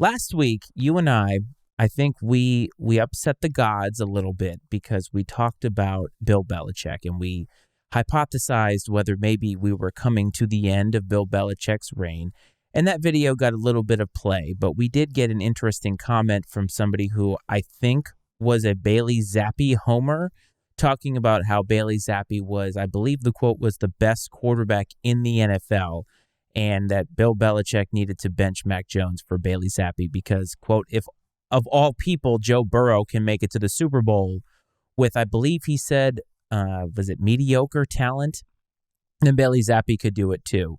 Last week, you and I think we upset the gods a little bit because we talked about Bill Belichick and we hypothesized whether maybe we were coming to the end of Bill Belichick's reign. And that video got a little bit of play, but we did get an interesting comment from somebody who I think was a Bailey Zappi homer, talking about how Bailey Zappi was, I believe the quote was, the best quarterback in the NFL, and that Bill Belichick needed to bench Mac Jones for Bailey Zappi because, quote, if of all people, Joe Burrow can make it to the Super Bowl with, I believe he said, was it mediocre talent, then Bailey Zappi could do it too.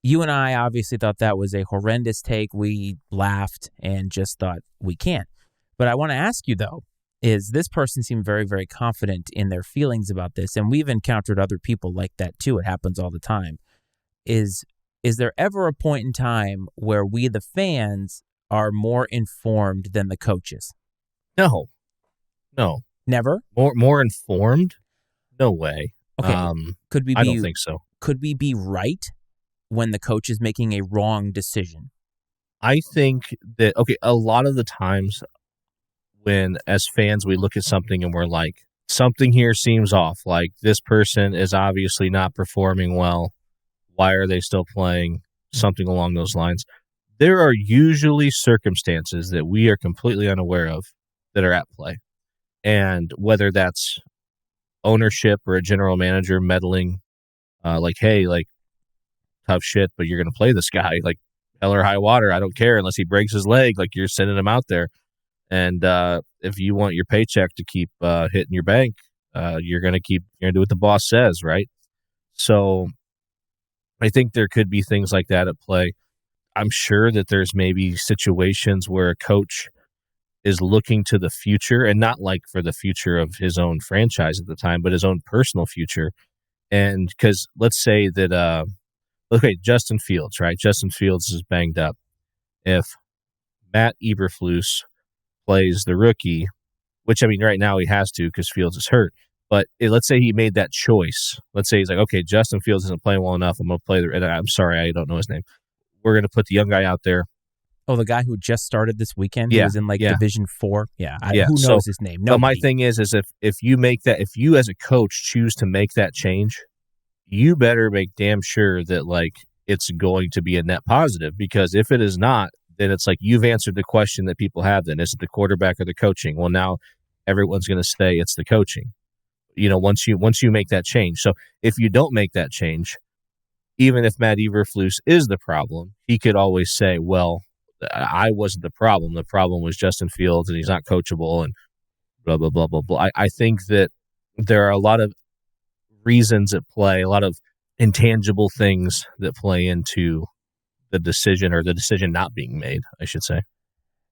You and I obviously thought that was a horrendous take. We laughed and just thought we can't. But I want to ask you, though, is this person seemed very, very confident in their feelings about this, and we've encountered other people like that too. It happens all the time. Is there ever a point in time where we, the fans, are more informed than the coaches? No. Never? More informed? No way. Okay. I don't think so. Could we be right when the coach is making a wrong decision? I think that, a lot of the times when, as fans, we look at something and we're like, something here seems off. Like, this person is obviously not performing well. Why are they still playing? Something along those lines. There are usually circumstances that we are completely unaware of that are at play. And whether that's ownership or a general manager meddling, tough shit, but you're going to play this guy, like, hell or high water. I don't care unless he breaks his leg. Like, you're sending him out there. And if you want your paycheck to keep hitting your bank, you're going to do what the boss says, right? So I think there could be things like that at play. I'm sure that there's maybe situations where a coach is looking to the future, and not like for the future of his own franchise at the time, but his own personal future. And because let's say that, Justin Fields, right? Justin Fields is banged up. If Matt Eberflus plays the rookie, which, I mean, right now he has to because Fields is hurt. But let's say he made that choice. Let's say he's like, okay, Justin Fields isn't playing well enough. I'm going to play and I'm sorry, I don't know his name. We're going to put the young guy out there. Oh, the guy who just started this weekend? Yeah. He was in Division 4? Yeah. Who knows his name? But my thing is if you make that, if you as a coach choose to make that change, you better make damn sure that, it's going to be a net positive. Because if it is not, then it's like you've answered the question that people have then. Is it the quarterback or the coaching? Well, now everyone's going to say it's the coaching. Once you make that change. So if you don't make that change, even if Matt Eberflus is the problem, he could always say, well, I wasn't the problem. The problem was Justin Fields, and he's not coachable, and blah, blah, blah, blah, blah. I think that there are a lot of reasons at play, a lot of intangible things that play into the decision, or the decision not being made, I should say.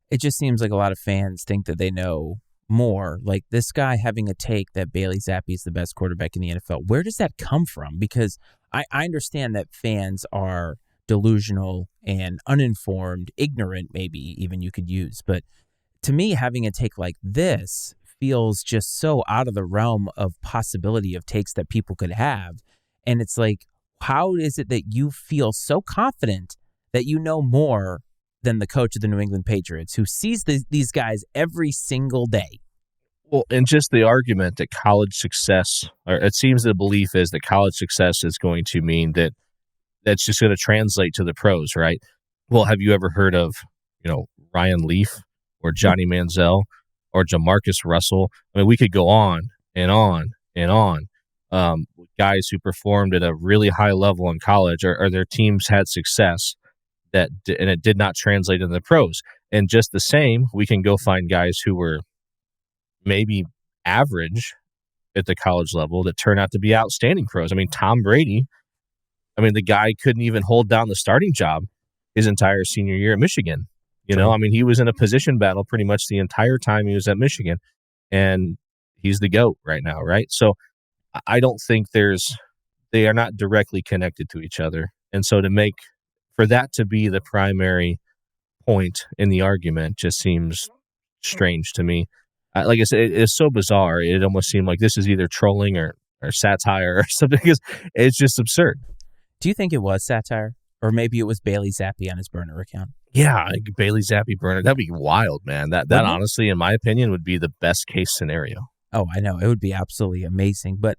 It just seems like a lot of fans think that they know more. Like this guy having a take that Bailey Zappi is the best quarterback in the NFL. Where does that come from? Because I understand that fans are delusional and uninformed, ignorant, maybe even you could use. But to me, having a take like this feels just so out of the realm of possibility of takes that people could have. And it's like, how is it that you feel so confident that you know more than the coach of the New England Patriots, who sees these guys every single day? Well, and just the argument that college success, or it seems the belief is that college success is going to mean that that's just going to translate to the pros, right? Well, have you ever heard of, Ryan Leaf or Johnny Manziel or Jamarcus Russell? I mean, we could go on and on and on. Guys who performed at a really high level in college, or their teams had success and it did not translate into the pros. And just the same, we can go find guys who were maybe average at the college level that turn out to be outstanding pros. I mean, Tom Brady, the guy couldn't even hold down the starting job his entire senior year at Michigan. He was in a position battle pretty much the entire time he was at Michigan, and he's the GOAT right now, right? So I don't think they are not directly connected to each other. And so for that to be the primary point in the argument just seems strange to me. Like I said, it's so bizarre. It almost seemed like this is either trolling or satire or something, because it's just absurd. Do you think it was satire? Or maybe it was Bailey Zappi on his burner account? Yeah, Bailey Zappi Burner. That'd be wild, man. That Wouldn't it? honestly, in my opinion, would be the best case scenario. Oh, I know. It would be absolutely amazing. But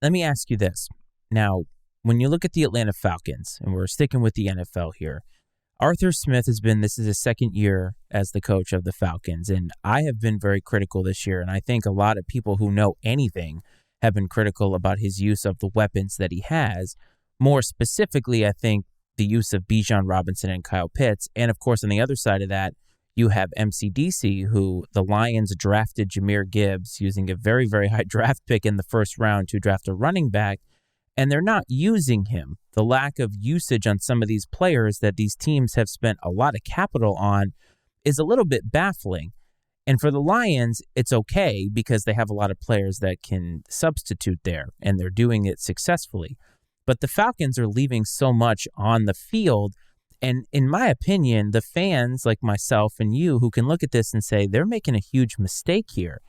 let me ask you this. Now, when you look at the Atlanta Falcons, and we're sticking with the NFL here, Arthur Smith this is his second year as the coach of the Falcons, and I have been very critical this year, and I think a lot of people who know anything have been critical about his use of the weapons that he has. More specifically, I think the use of Bijan Robinson and Kyle Pitts, and of course, on the other side of that, you have MCDC, who the Lions drafted Jahmyr Gibbs using a very, very high draft pick in the first round to draft a running back, and they're not using him. The lack of usage on some of these players that these teams have spent a lot of capital on is a little bit baffling. And for the Lions, it's okay because they have a lot of players that can substitute there, and they're doing it successfully. But the Falcons are leaving so much on the field. And in my opinion, the fans like myself and you who can look at this and say they're making a huge mistake here.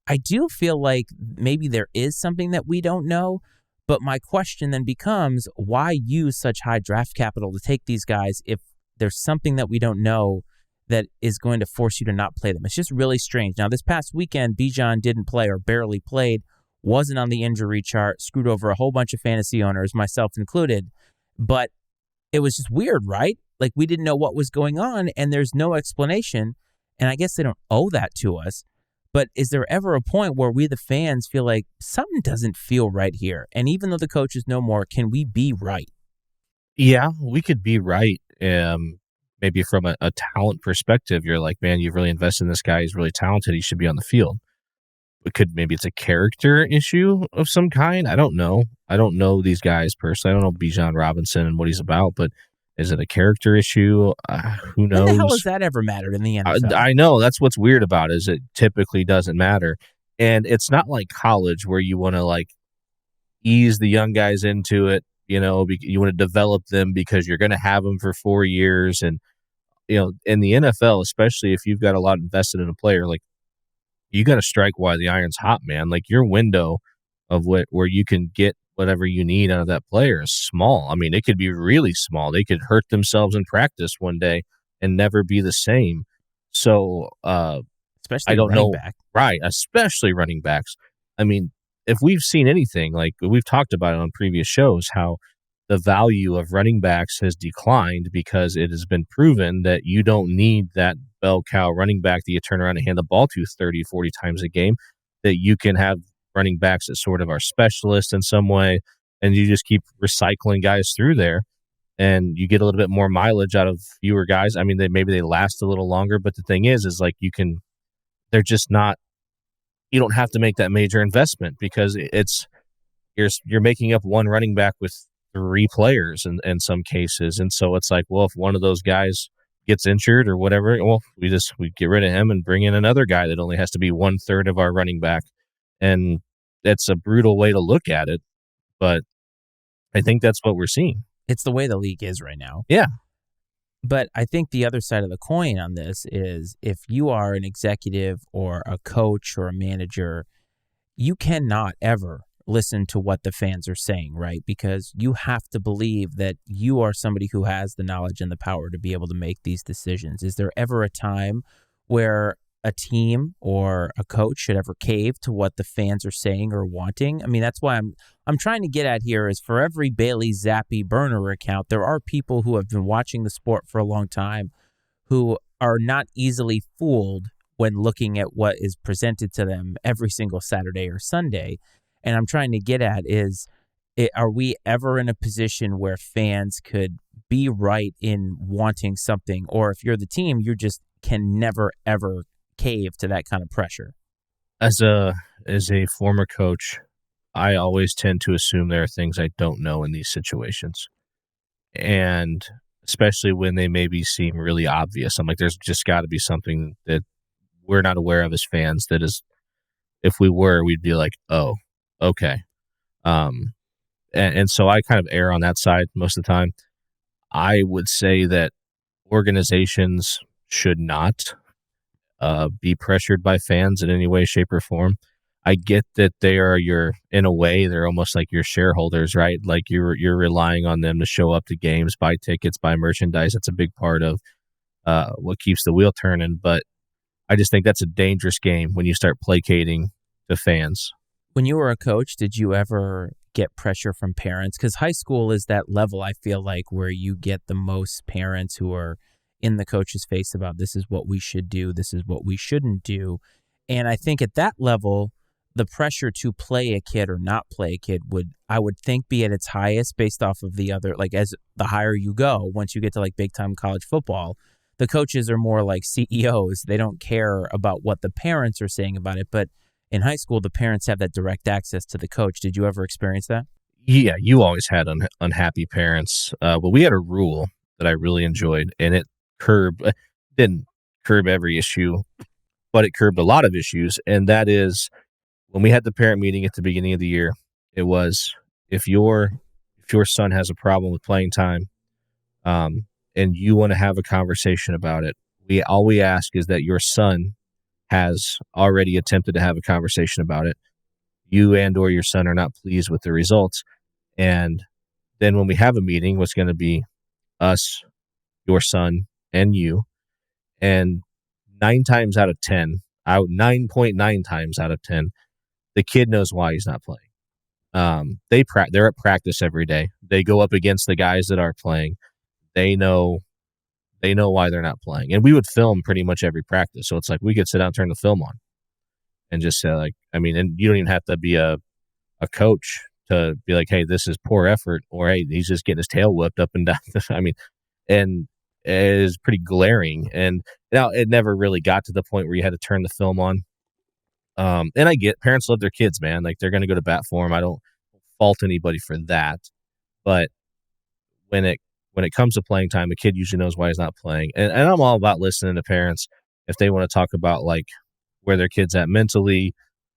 I do feel like maybe there is something that we don't know. But my question then becomes, why use such high draft capital to take these guys if there's something that we don't know that is going to force you to not play them? It's just really strange. Now, this past weekend, Bijan didn't play or barely played, wasn't on the injury chart, screwed over a whole bunch of fantasy owners, myself included. But it was just weird, right? Like, we didn't know what was going on, and there's no explanation. And I guess they don't owe that to us. But is there ever a point where we, the fans, feel like something doesn't feel right here? And even though the coaches know more, can we be right? Yeah, we could be right. Maybe from a talent perspective, you're like, man, you've really invested in this guy. He's really talented. He should be on the field. Maybe it's a character issue of some kind. I don't know. I don't know these guys personally. I don't know Bijan Robinson and what he's about, but is it a character issue? Who knows? When the hell has that ever mattered in the NFL? I know. That's what's weird about it, is it typically doesn't matter. And it's not like college where you want to like ease the young guys into it. You know, you want to develop them because you're going to have them for 4 years. And, you know, in the NFL, especially if you've got a lot invested in a player, like you got to strike while the iron's hot, man. Like your window of where you can get whatever you need out of that player is small. I mean, it could be really small. They could hurt themselves in practice one day and never be the same. So, especially I don't know. Back. Right. Especially running backs. I mean, if we've seen anything, like we've talked about it on previous shows, how the value of running backs has declined because it has been proven that you don't need that bell cow running back that you turn around and hand the ball to 30, 40 times a game, that you can have running backs that sort of are specialists in some way, and you just keep recycling guys through there, and you get a little bit more mileage out of fewer guys. I mean, maybe they last a little longer, but the thing is like they're just not, you don't have to make that major investment because you're making up one running back with 3 players in some cases. And so it's like, well, if one of those guys gets injured or whatever, well, we get rid of him and bring in another guy that only has to be 1/3 of our running back. And that's a brutal way to look at it, but I think that's what we're seeing. It's the way the league is right now. Yeah. But I think the other side of the coin on this is if you are an executive or a coach or a manager, you cannot ever listen to what the fans are saying, right? Because you have to believe that you are somebody who has the knowledge and the power to be able to make these decisions. Is there ever a time where a team or a coach should ever cave to what the fans are saying or wanting? I mean, that's why I'm trying to get at here is for every Bailey Zappi burner account, there are people who have been watching the sport for a long time who are not easily fooled when looking at what is presented to them every single Saturday or Sunday. And I'm trying to get at is, are we ever in a position where fans could be right in wanting something? Or if you're the team, you just can never, ever cave to that kind of pressure? As a former coach, I always tend to assume there are things I don't know in these situations. And especially when they maybe seem really obvious. I'm like, there's just got to be something that we're not aware of as fans that is, if we were, we'd be like, oh, okay. And so I kind of err on that side most of the time. I would say that organizations should not be pressured by fans in any way, shape, or form. I get that they are in a way, they're almost like your shareholders, right? Like you're relying on them to show up to games, buy tickets, buy merchandise. That's a big part of what keeps the wheel turning. But I just think that's a dangerous game when you start placating to fans. When you were a coach, did you ever get pressure from parents? Because high school is that level, I feel like, where you get the most parents who are in the coach's face about this is what we should do, this is what we shouldn't do. And I think at that level, the pressure to play a kid or not play a kid I would think, be at its highest based off of the other, like as the higher you go, once you get to like big time college football, the coaches are more like CEOs. They don't care about what the parents are saying about it. But in high school, the parents have that direct access to the coach. Did you ever experience that? Yeah, you always had unhappy parents. But we had a rule that I really enjoyed, and it didn't curb every issue, but it curbed a lot of issues. And that is when we had the parent meeting at the beginning of the year, it was if your son has a problem with playing time, and you want to have a conversation about it, all we ask is that your son has already attempted to have a conversation about it. You and or your son are not pleased with the results. And then when we have a meeting, what's going to be us, your son, and you. And 9.9 times out of 10, the kid knows why he's not playing. They're at practice every day. They go up against the guys that are playing. They know why they're not playing. And we would film pretty much every practice. So it's like we could sit down and turn the film on and just say, like, I mean, and you don't even have to be a coach to be like, hey, this is poor effort, or hey, he's just getting his tail whipped up and down. I mean, and it is pretty glaring. And now it never really got to the point where you had to turn the film on. And I get parents love their kids, man. Like, they're going to go to bat for them. I don't fault anybody for that. But when it comes to playing time, a kid usually knows why he's not playing. And I'm all about listening to parents if they want to talk about like where their kid's at mentally.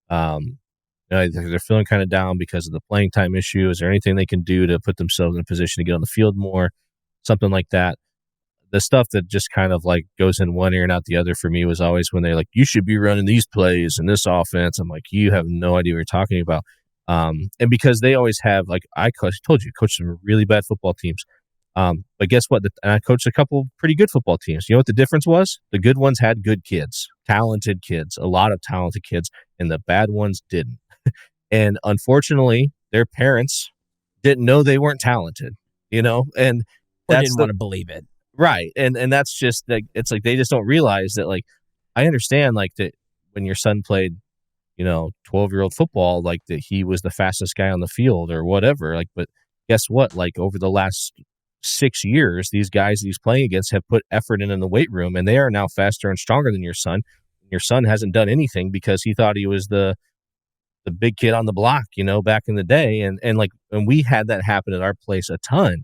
If they're feeling kind of down because of the playing time issue. Is there anything they can do to put themselves in a position to get on the field more? Something like that. The stuff that just kind of like goes in one ear and out the other for me was always when they're like, you should be running these plays and this offense. I'm like, you have no idea what you're talking about. And because they always have, like, told you, coached some really bad football teams. But guess what? And I coached a couple pretty good football teams. You know what the difference was? The good ones had good kids, talented kids, a lot of talented kids, and the bad ones didn't. And unfortunately, their parents didn't know they weren't talented, and or didn't want to believe it. Right. And that's just like, it's like they just don't realize that, like, I understand like that when your son played, 12-year-old football, like that he was the fastest guy on the field or whatever. Like, but guess what? Like, over the last 6 years, these guys that he's playing against have put effort in the weight room, and they are now faster and stronger than your son. Your son hasn't done anything because he thought he was the big kid on the block, back in the day. And we had that happen at our place a ton.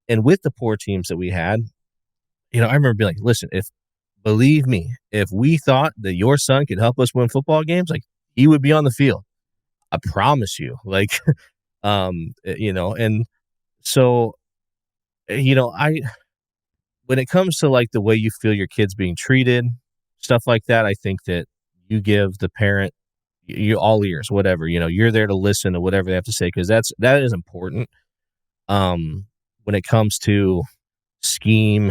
And with the poor teams that we had, I remember being like, listen, believe me, if we thought that your son could help us win football games, like, he would be on the field. I promise you. Like, and so, when it comes to like the way you feel your kid's being treated, stuff like that, I think that you give the parent you all ears, whatever, you're there to listen to whatever they have to say, because that is important. When it comes to scheme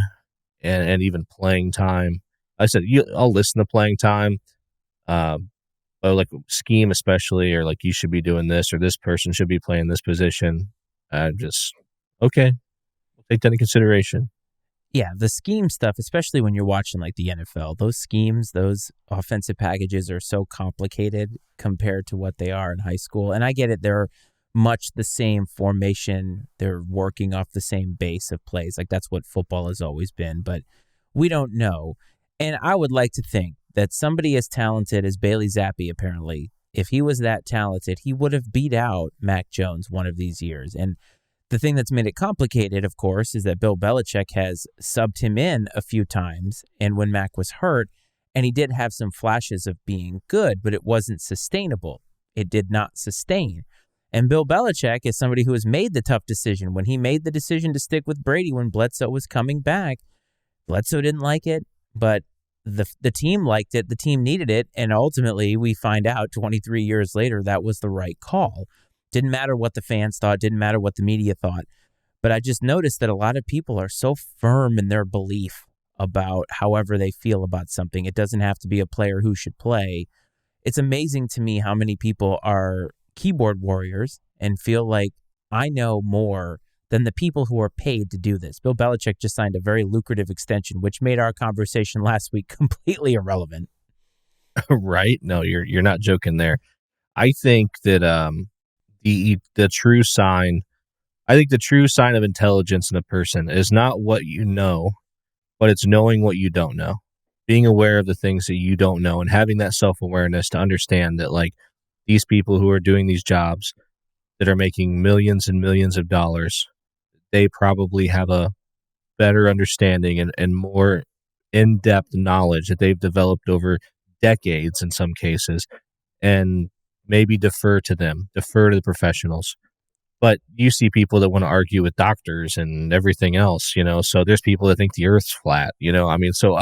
and even playing time, I said I'll listen to playing time, but like scheme especially, or like you should be doing this, or this person should be playing this position. Just okay, we'll take that into consideration. Yeah, the scheme stuff, especially when you're watching like the NFL, those schemes, those offensive packages are so complicated compared to what they are in high school. And I get it. They're much the same formation. They're working off the same base of plays. Like, that's what football has always been, but we don't know. And I would like to think that somebody as talented as Bailey Zappi, apparently, if he was that talented, he would have beat out Mac Jones one of these years. And the thing that's made it complicated, of course, is that Bill Belichick has subbed him in a few times, and when Mac was hurt, and he did have some flashes of being good, but it wasn't sustainable. It did not sustain. And Bill Belichick is somebody who has made the tough decision. When he made the decision to stick with Brady when Bledsoe was coming back, Bledsoe didn't like it, but the team liked it. The team needed it, and ultimately we find out 23 years later that was the right call. Didn't matter what the fans thought, didn't matter what the media thought. But I just noticed that a lot of people are so firm in their belief about however they feel about something. It doesn't have to be a player who should play. It's amazing to me how many people are keyboard warriors and feel like I know more than the people who are paid to do this. Bill Belichick just signed a very lucrative extension, which made our conversation last week completely irrelevant. Right? No, you're not joking there. I think that the true sign I think the true sign of intelligence in a person is not what you know, but it's knowing what you don't know. Being aware of the things that you don't know and having that self-awareness to understand that like these people who are doing these jobs that are making millions and millions of dollars, they probably have a better understanding and more in-depth knowledge that they've developed over decades in some cases, and maybe defer to them, defer to the professionals. But you see people that want to argue with doctors and everything else, so there's people that think the earth's flat, I mean, so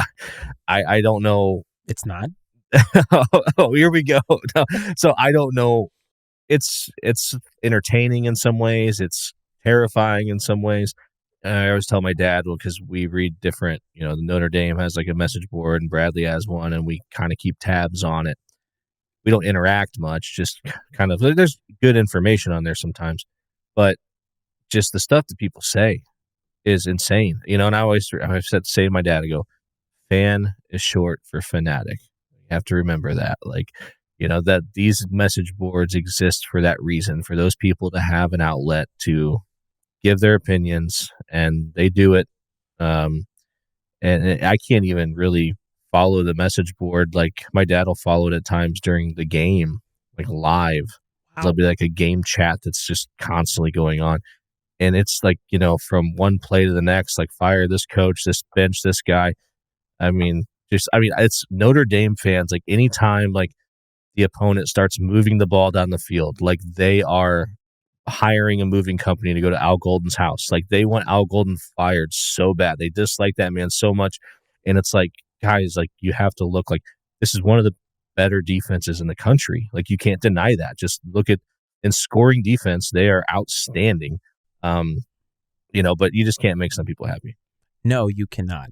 I don't know. It's not. Oh, here we go. No, so I don't know. It's entertaining in some ways. It's terrifying in some ways. I always tell my dad, well, because we read different, the Notre Dame has like a message board and Bradley has one, and we kind of keep tabs on it. We don't interact much, just kind of, there's good information on there sometimes, but just the stuff that people say is insane, and I've said, say to my dad, I go, fan is short for fanatic. You have to remember that, like, that these message boards exist for that reason, for those people to have an outlet to give their opinions, and they do it. And I can't even really follow the message board. Like my dad will follow it at times during the game, like live. Wow. There'll be like a game chat that's just constantly going on. And it's like, from one play to the next, like fire this coach, this bench, this guy. I mean, it's Notre Dame fans, like anytime like the opponent starts moving the ball down the field, like they are hiring a moving company to go to Al Golden's house. Like they want Al Golden fired so bad. They dislike that man so much. And it's like, guys, like you have to look, like this is one of the better defenses in the country. Like you can't deny that. Just look at in scoring defense, they are outstanding. But you just can't make some people happy. No, you cannot.